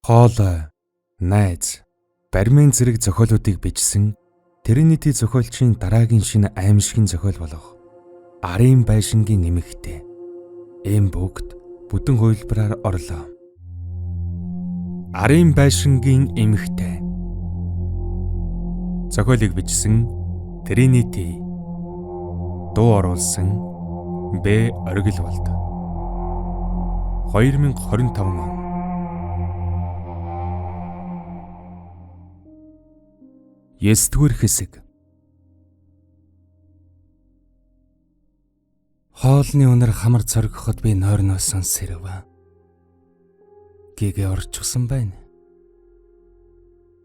Хоол, найз, баримын зэрэг зохиолуудыг бичсэн Тринити зохиолчийн дараагийн шинэ аимшигын зохиол болох Арын байшингийн эмэгтэй. Ийм бүгд бүтэн хувилбараар орлоо. Арын байшингийн эмэгтэй. Зохиолыг бичсэн Тринити. Дуу оруулсан Б. Оргилволд. 2025 он. Есдүгээр хэсэг. Хоолны үнэр хамар цоргоход би нойрноос сонсэрв. Гэгээ орчихсан байна.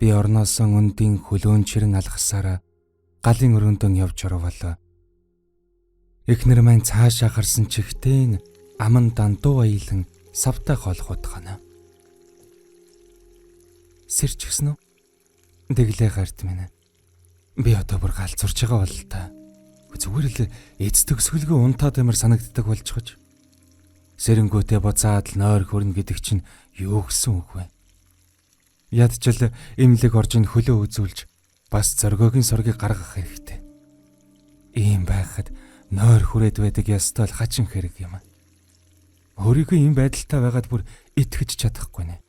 Би орноосоо өндийн хөлөөнчрэн алгасаараа галын өрөөндөө явж орвол эхнэр маань цаашаа харсан чихтэн аман дандуу аялан савтай хоолох утгана. Сэрч гисэн үү? Дэглээ гарт минь. Би одоо бүр галзуурч байгаа бол та. Зүгээр л эц төгсгөлгүй унтаад ямар санагддаг болчихож. Сэрэнгүүтээ буцаад л нойр хөрнө гэдэг чинь юу гэсэн үг вэ? Ядчил эмнэлэг орж ин хөлөө үзүүлж бас зоргоогийн соргийг гаргах хэрэгтэй. Ийм байхад нойр хүрээд байдаг ястал хачин хэрэг юм. Өөрийгөө ийм байдалтай байгаад бүр итгэж чадахгүй нэ.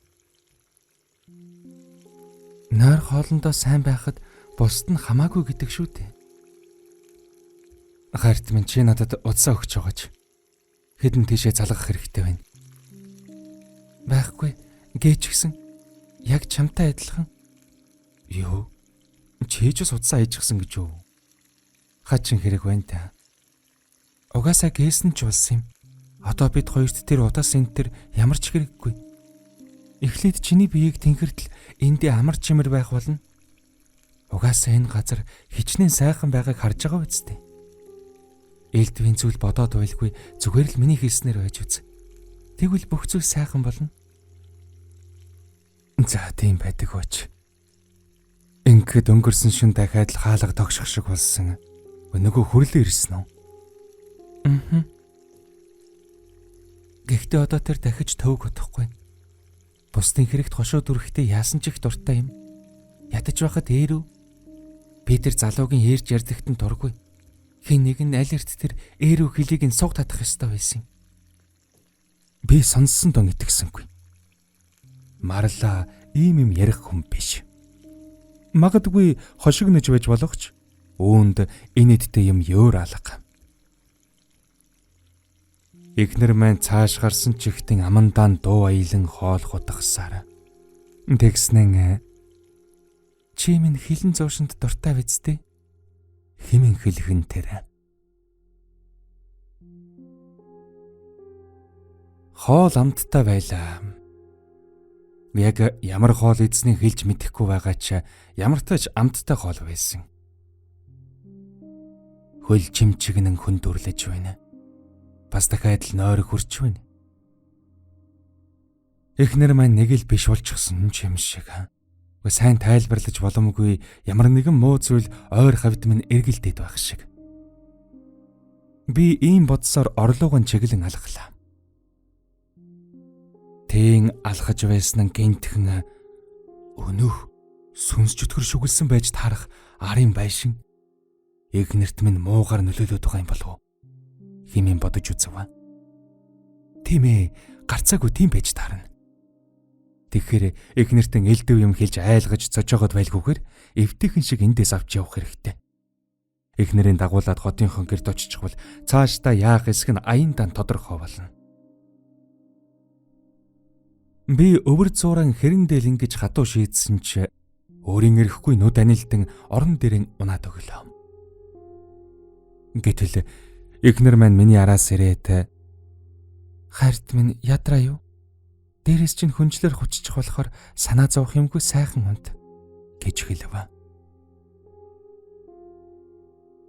Нойр хоолндоо сайн байхад бусд нь хамаагүй гэдэг шүү дээ. Гарт минь чи надад удсаа өгч байгаач. Хэдэн тийшээ залгах хэрэгтэй байна. Байхгүй гээч гисэн. Яг чамтай адилхан. Юу? Чи ч бас удсаа ээжгсэн гэж юу? Хачин хэрэг байна та. Угаасаа гээсэн ч болсон юм. Одоо бид хоёрт тэр удаас энэ төр ямар ч хэрэггүй. Эхлээд чиний биеийг тэнхэрдэл эндээ амар чимэр байх болно. Угаасаа энэ газар хичнээн сайхан байгааг харж байгаа үсттэй. Элдвийн зүйл бодоод байлгүй зүгээр л миний хэлснээр байж үз. Тэгвэл бүх зүйл сайхан болно. За тийм байдаг бач. Ингээд өнгөрсөн шин дахиад л хаалга тогших шиг болсон. Нөгөө хүрлээ ирсэн үү? Гэхдээ одоо тэр дахиж төвөг утахгүй. Бусдын хэрэгт хошоо дүрэхдээ яасан ч их дуртай юм. Ядаж байхад eerв. Би тэр залуугийн eerж ярьдагт нь дургүй. Хин нэг нь аль эрт тэр eerв хөлийг нь суг татах ёстой байсан. Би сонссон дон итгэсэнгүй. Марла ийм юм ярих хүн биш. Магадгүй хошигнож байж болох ч үүнд инээдтэй юм ёор алга. Эхнэр маань цааш гарсан чихтэн амандаан дуу аялан хоолох утгасаар. Тэгснэн чи минь хилэн зуушинд дуртай биз дээ? Хэмээн хэлхэн тэр. Хоол амттай байлаа. Яг ямар хоол эзнийг хэлж мэдэхгүй байгаа ч ямар тач амттай хоол байсан. Хөл чимчигнэн хүндүрлэж байна. Бас дахиад л нойр хурч байна. Эхнэр маань нэг л биш болчихсон юм шиг. Сайн тайлбарлаж боломгүй ямар нэгэн муу зүйл ойр хавьд минь эргэлдээд байх шиг. Би ийм бодсоор орлууган чиглэн алхлаа. Тэн алхаж байсан гинтхэн өнөөх сүнс чөтгөр шүглсэн байж таарах арын байшин эхнэрт минь муугар нөлөөлөд байгаа юм болов уу? Хэмээн бодож үзв. Тийм ээ, гарцаагүй тийм байж таарна. Тэгэхээр эхнэртэн элдэв юм хэлж айлгаж цочоогод байлгүйгээр эвтэйхэн шиг эндээс авч явах хэрэгтэй. Эхнэрийн дагуулад хотынхон гэрд очичвал цаашдаа яах эсэх нь аяндаа тодорхой болно. Би өвөр зууран хэрэндэл ингэж хатуу шийдсэн ч өөрийн эрэхгүй нүд анилдан орон дээрэн унаад өглөө. Гэтэл эхнэр маань миний араас ирээд "Хайрт минь ядраа юу? Дээрээс чинь хүнчлэр хүччих болохоор санаа зовох юмгүй сайхан унт" гэж хэлв.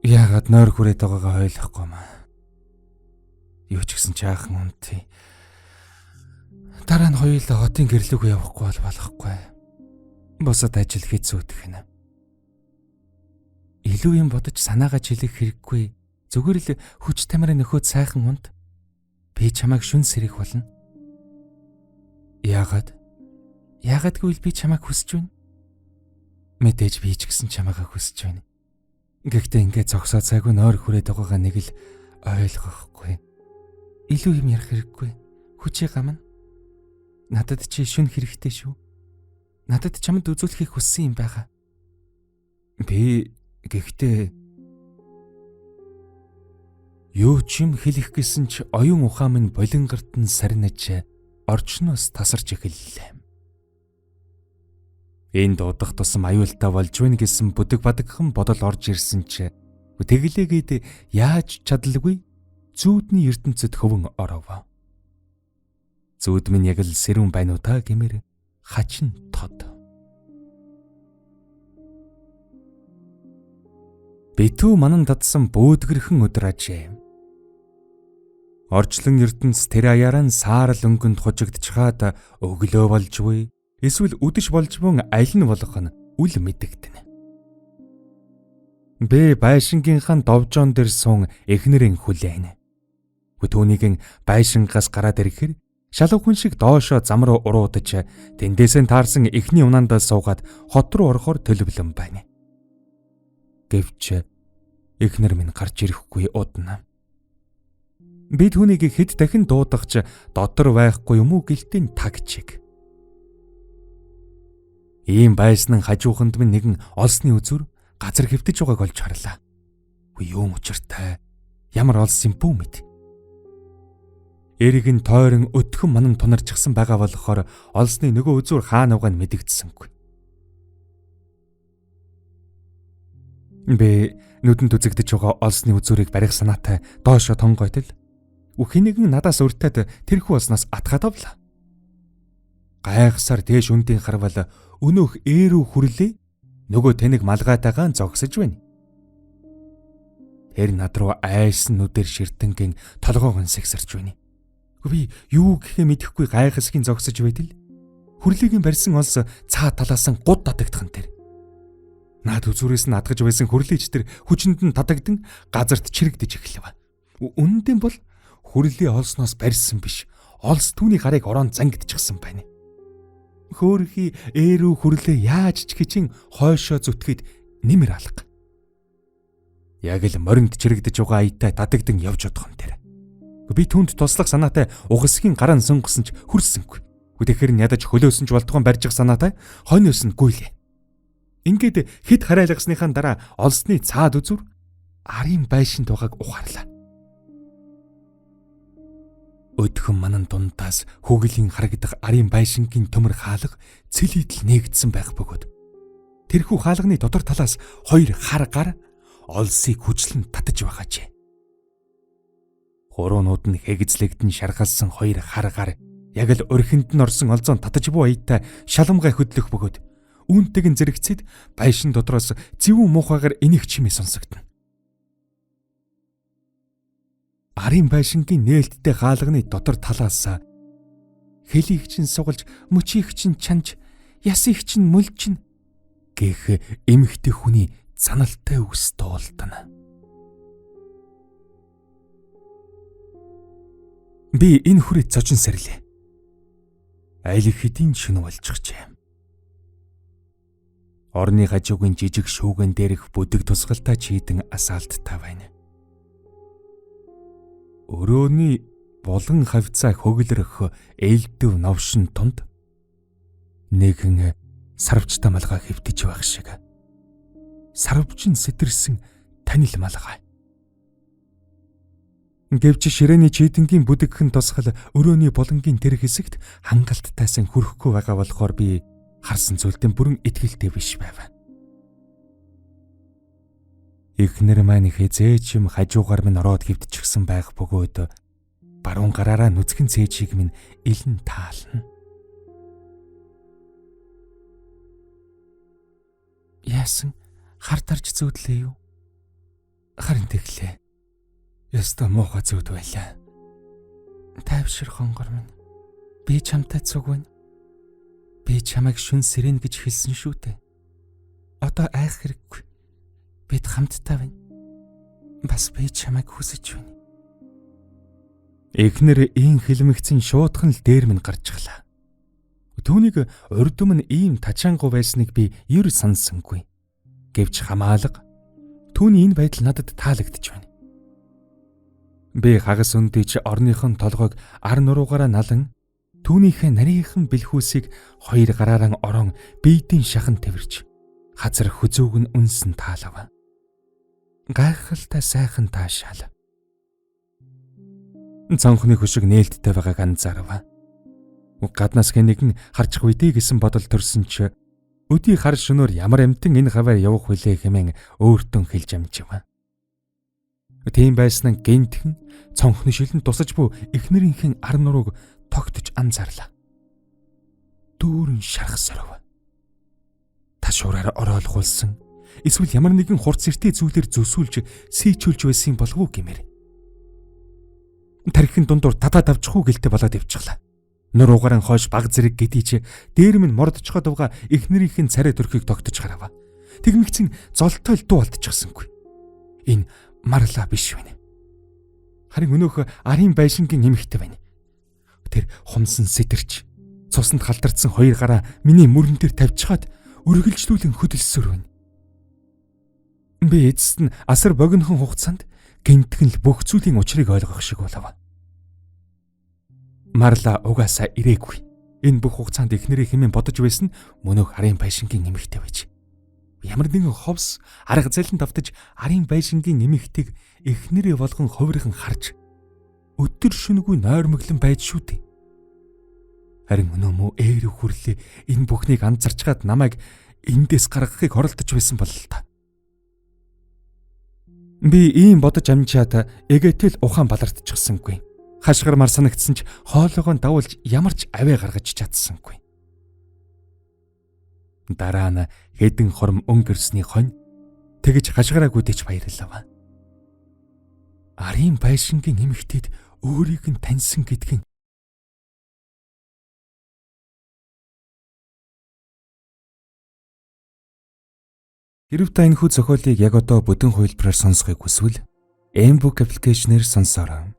Яагаад нойр хүрээд байгаагаа ойлгохгүй юм. Юу ч гэсэн чаахан унтъя. Дараа нь хоёулаа хотын гэрлүүгөө явахгүй бол болохгүй. Босод ажил хийж зүтгэх нь. Илүү юм бодож санаагаа жилэх хэрэггүй. Зүгээр л хүч тамирын нөхөд сайхан унт. Би чамайг шүн сэрэх болно. Яагаад? Яагаад гэвэл би чамайг хүсэж байна. Мэдээж би ч гэсэн чамайгаа хүсэж байна. Гэхдээ ингээд зогсоо цайгүй нойр хүрээд байгаагаа нэг л ойлгохгүй. Илүү юм ярих хэрэггүй. Хүчээ гамна. Надад чи шүн хэрэгтэй шүү. Надад чамд үзүүлэхийг хүссэн юм байгаа. Би гэхдээ юу ч юм хэлэх гэсэн ч оюун ухаан минь болингарт нь сарниж орчноос тасарч эхэллээ. Энд дуудах тусам аюултай болж байна гэсэн бүдэг бадагхан бодол орж ирсэн ч тэглээгээд яаж чадалгүй зүүдний ертөнцид хөвөн оров. Зүүд минь яг л сэрүүн байна уу та гэмээр хачин тод. Битүү манан дадсан бөөдгөрхөн өдөр ажээ. Орчлон ертөнц тэр аяараа саарл өнгөнд хужигдчихад өглөө болж буй эсвэл үдэш болж мөн аль нь болох нь үл мэдэгдэнэ. Бэ байшингийнхаа довжоон дээр сун эхнэрийн хүлээнэ. Түүнийг байшингаас гараад ирэхээр шалав хүн шиг доошоо зам руу уруудаж тэндээсээ таарсан эхний унаандаа суугаад хот руу орохоор төлөвлөн байна. Гэвч эхнэр минь гарч ирэхгүй удна. Би түүнийг хэд дахин дуудагч дотор байхгүй юм уу гэлтийн тагчиг. Ийм байснын хажууханд минь нэгэн олсны үзүр газар хэвтэж байгааг олж харлаа. Үгүй юу мучиртай. Ямар олс юм бүү мэд. Эрийг нь тойрон өтгөн манан тунарчихсан байгаа болохоор олсны нөгөө үзүр хаана угаан мэдэгдсэнгүй. Би нүдэнд үзэгдэж байгаа олсны үзүрийг барих санаатай доошо тонгойтол үхинэгэн надаас өртөөд тэрхүү олсноос атгаад авлаа. Гайхсаар дээш үндийн харвал өнөөх ээрүү хүрлээ нөгөө тэнэг малгайтайгаан зогсож байна. Тэр над руу айсан нүдээр ширтэнгийн толгоогон сэгсэрч байна. Би юу гэхээ мэдэхгүй гайхасгийн зогсож байтал хүрлийг барьсан олс цаа талаас нь гуд татагдах нь тэр. Наад үзүүрээс нь адгаж байсан хүрлийч тэр хүчинд нь татагдан газарт чирэгдэж эхлэв. Үнэндээ бол хүрлээ олсноос барьсан биш. Олс түүний гарыг орон зангидчихсан байна. Хөөрхий ээрүү хүрлээ яаж ч хичин хойшоо зүтгээд нэмэр алга. Яг л моринд чирэгдэж байгаа аятай татагдан явж одох юм тэр. Би түүнд туслах санаатай угсгийн гараан сунгасан ч хүрсэнгүй. Тэгэхээр нь ядаж хөлөөсөн ч болтгон барьж санаатай хойноос нь гүйлээ. Ингээд хэд харайлгасныхаа дараа олсны цаад үзүр арын байшинд байгааг ухаарлаа. Өдгөн манан дундаас хөглөлийн харагдах арын байшингийн төмөр хаалга цэлийдл нээгдсэн байх бөгөөд тэрхүү хаалганы дотор талаас хоёр хар гар олсыг хүчлэн татаж байгаажээ. Хуруунууд нь хэгзлэгдэн шаргалсан хоёр хар гар яг л орхинд нь орсон олзоон татаж буй аятай шаламгай хөдлөх бөгөөд үүнтэйг зэрэгцээд байшин дотроос зэвүүн муухайгаар энийг чимээ сонсогдно. Арын байшингийн нээлттэй хаалганы дотор талаас хэлийг чин сугалж, мөчийг чин чанж, ясыг чин мөлжин гэх эмхтэй хүний заналтай үгс дуулдана. Би энэ хүрээ зочин сарлээ. Айл хэдийн шөнө болчихжээ. Орны хажуугийн жижиг шүүгэн дээрх бүдэг тусгалтай чийдэн асаалттай байна. Өрөөний булган хавцаа хөглөрөх ээлдэв новшин тунд нэгэн сарвчтай малгай хэвтэж байх шиг. Сарвчин сэтэрсэн танил малгай. Гэвч ширээний чийдэнгийн бүдэгхэн тусгал өрөөний булангийн тэр хэсэгт хангалттайсан хүрэхгүй байгаа болохоор би харсан зүйлдэн бүрэн итгэлтэй биш байв. Эхнэр маань хизээч юм хажуугаар минь ороод хэвтчихсэн байх бөгөөд баруун гараараа нүцгэн цээжийг минь илэн таална. Яасан хар тарж зүүдлээ юу? Харин тэглээ. Яста муухай зүуд байлаа. Тайвшир хонгор минь. Би чамтай цуг байна. Би чамайг шүн сэрэн гэж хэлсэн шүү дээ. Одоо айх хэрэггүй. Бид хамттай байна. Бас би чамайг хүсэж байна. Эхнэр ийн хэлмэгцэн шуудхан л дээр минь гарчихлаа. Түүнийг урдум нь ийм тачаангуй байсныг би ер санссангүй. Гэвч хамаалга түүний энэ байдал надад таалагдж байна. Би хагас өндийч орныхон толгойг ар нуруугаараа налан түүнийхээ нарийнхан бэлхүүсийг хоёр гараараа орон биедийн шахан тэрвэрч хазар хүзүүг нь үнсэн таалав. Гайхалтай сайхан таашаал. Цонхны хөшиг нээлттэй байгааг анзаарав. Гаднаас нэгэн харж үйдэй гэсэн бодол төрсөн ч өдий хар шөнөөр ямар амтэн энэ хаваар явах вүлээ хэмээн өөртөө хэлж амжив. Тийм байсан нь гэнтхэн цонхны шилэн тусаж буй эхнэрийнхэн ар нурууг тогтож анзаарлаа. Дүүрэн шарах соров. Ташуураар ороолгуулсан эсвэл ямар нэгэн хурц эртээ зүйлээр зүсүүлж сийчүүлж байсан болов уу гэмээр. Тархин дундуур татаад авчих уу гэлтэй болоод ивчихлаа. Нуруугаараа хойш баг зэрэг гэдийч дээр минь мордчиход байгаа эхнэрийнхэн царай төрхийг тогтож харав. Тэгмэгцэн золтой л дуу алдчихсангүй. Энэ марлаа биш байна. Харин өнөөх арын байшингийн эмэгтэй байна. Тэр хумсан сэтэрч цусанд халдардсан хоёр гараа миний мөрөн дээр тавьчихад үргэлжлүүлэн хөдөлсөөр байна. Би эцэст нь асар богинохон хугацаанд гинтгэн л бүх зүйлийн учрыг ойлгох шиг болов. Марла угаасаа ирээгүй. Энэ бүх хугацаанд эхнэрээ хэмээн бодож байсан мөнөөх арын байшингийн эмэгтэй байж. Ямар нэгэн ховс арга зайлан давтаж арын байшингийн эмэгтэйг эхнэрээ болгон хувирхан харж өдөр шөнөгүй нойрмоглон байж шүү дээ. Харин өнөө мө ээр хүрлээ энэ бүхнийг анзарчгаад намайг эндээс гаргахыг оролдож байсан бол л та. Би ийм бодож амжаад эгээтэл ухаан балардчихсангүй. Хашгирмар санагдсан ч хоолойгоо давуулж ямар ч аваа гаргаж чадсангүй. Дараа нь хэдэн хором өнгөрсний хонь тэгж хашгираагүй дэч баярлав. Арын байшингийн эмэгтэйд өөрийг нь таньсан гэдгийг Хэрв та энэхүү зохиолыг яг одоо бүдүүн хувилбараар сонсохыг хүсвэл Mbook аппликейшнээр сонсоорой.